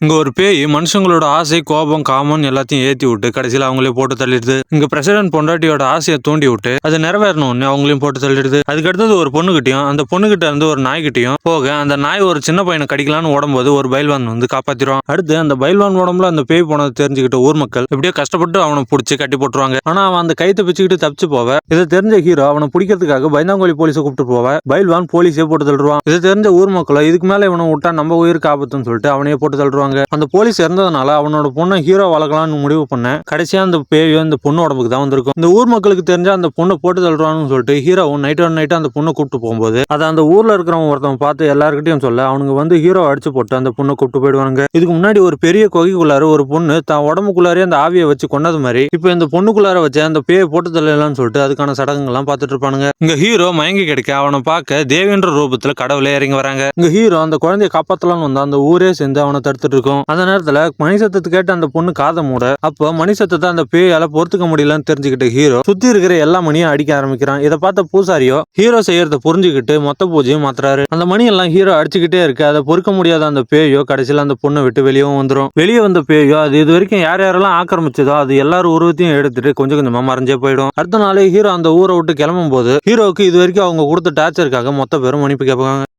இங்க ஒரு பேய் மனுஷங்களோட ஆசை, கோபம், காமம் எல்லாத்தையும் ஏத்தி விட்டு கடைசியில அவங்களே போட்டு தள்ளிடுது. இங்க பிரசிடென்ட் பொண்டாட்டியோட ஆசையை தூண்டி விட்டு அது நிறைவேறணும்னு அவங்களையும் போட்டு தள்ளிடுது. அதுக்கு அடுத்தது ஒரு பொண்ணுகிட்டயும் அந்த பொண்ணுகிட்ட இருந்து ஒரு நாய்கிட்டையும் போக அந்த நாய் ஒரு சின்ன பையனை கடிக்கலான்னு ஓடும்போது ஒரு பைல்வான் வந்து காப்பாத்திரும். அடுத்து அந்த பைல்வான் உடம்புல அந்த பேய் போனது தெரிஞ்சுக்கிட்ட ஊர் மக்கள் எப்படியோ கஷ்டப்பட்டு அவனை பிடிச்சி கட்டி போட்டுருவாங்க. ஆனா அவன் அந்த கைத்தை பிச்சுக்கிட்டு தப்பிச்சு போவ. இதை தெரிஞ்ச ஹீரோ அவனை பிடிக்கிறதுக்காக பயந்தாங்கோலி போலீஸை கூப்பிட்டு போவ. பைல்வான் போலீஸே போட்டு தள்ளுவான். இதை தெரிஞ்ச ஊர் மக்கள் இதுக்கு மேல இவனை விட்டா நம்ம உயிருக்கு ஆபத்துன்னு சொல்லிட்டு அவனையே போட்டு தள்ளுவாங்க. அந்த போலீஸ் இறந்ததுனால அவனோட பொண்ணை ஹீரோ வளர்க்கலாம்னு முடிவு பண்ண கடைசியா அந்த பேயோ இந்த பொண்ணு உடம்புக்கு தான் வந்திருக்கும். இந்த ஊர் மக்களுக்கு தெரிஞ்ச அந்த பொண்ணை போட்டு தள்ளுறான்னு சொல்லிட்டு ஹீரோ நைட் அந்த பொண்ணை கூப்பிட்டு போகும்போது அதை அந்த ஊர்ல இருக்கிறவங்க ஒருத்தவங்க பார்த்து எல்லாருக்கிட்டையும் சொல்ல அவனுங்க வந்து ஹீரோ அடிச்சு போட்டு அந்த பொண்ணை கூப்பிட்டு போயிடுவாங்க. இதுக்கு முன்னாடி ஒரு பெரிய கொகைக்குள்ளார ஒரு பொண்ணு தான் உடம்புக்குள்ளாரே அந்த ஆவியை வச்சு கொண்டது மாதிரி இப்ப இந்த பொண்ணுக்குள்ளார வச்சு அந்த பேயை போட்டு தள்ளலாம்னு சொல்லிட்டு அதுக்கான சடங்குகள்லாம் பார்த்துட்டு இருப்பானுங்க. இங்க ஹீரோ மயங்கி கிடைக்க அவனை பார்க்க தேவேன்ற ரூபத்துல கடவுளே இறங்கி வராங்க. இங்க ஹீரோ அந்த குழந்தைய காப்பாத்தலாம்னு வந்தா அந்த ஊரே சேர்ந்து அவனை தடுத்துட்டு இருக்கும். அந்த நேரத்துல மணி சத்தத்தை கேட்டு அந்த பொண்ணு காதை மூட அப்போ மணி சத்தத்தை அந்த பேயால பொறுத்துக்க முடியலன்னு தெரிஞ்சுக்கிட்டு ஹீரோ சுத்தி இருக்கிற எல்லா மணியும் அடிக்க ஆரம்பிக்கிறான். இதை பார்த்த பூசாரியோ ஹீரோ செய்யறத புரிஞ்சுக்கிட்டு மொத்த பூஜையும் மாத்துறாரு. அந்த மணி எல்லாம் ஹீரோ அடிச்சுக்கிட்டே இருக்கு. அதை பொறுக்க முடியாத அந்த பேயோ கடைசியில அந்த பொண்ணை விட்டு வெளியவும் வந்துடும். வெளியே வந்த பேயோ அது இது வரைக்கும் யார் யாரெல்லாம் ஆக்கிரமிச்சதோ அது எல்லாரும் உருவத்தையும் எடுத்துட்டு கொஞ்சம் கொஞ்சமா மறைஞ்சே போயிடும். அடுத்த நாளே ஹீரோ அந்த ஊரை விட்டு கிளம்பும் போது ஹீரோவுக்கு இது வரைக்கும் அவங்க கொடுத்த டார்ச்சருக்காக மொத்த பேரும் மன்னிப்பு கேட்பாங்க.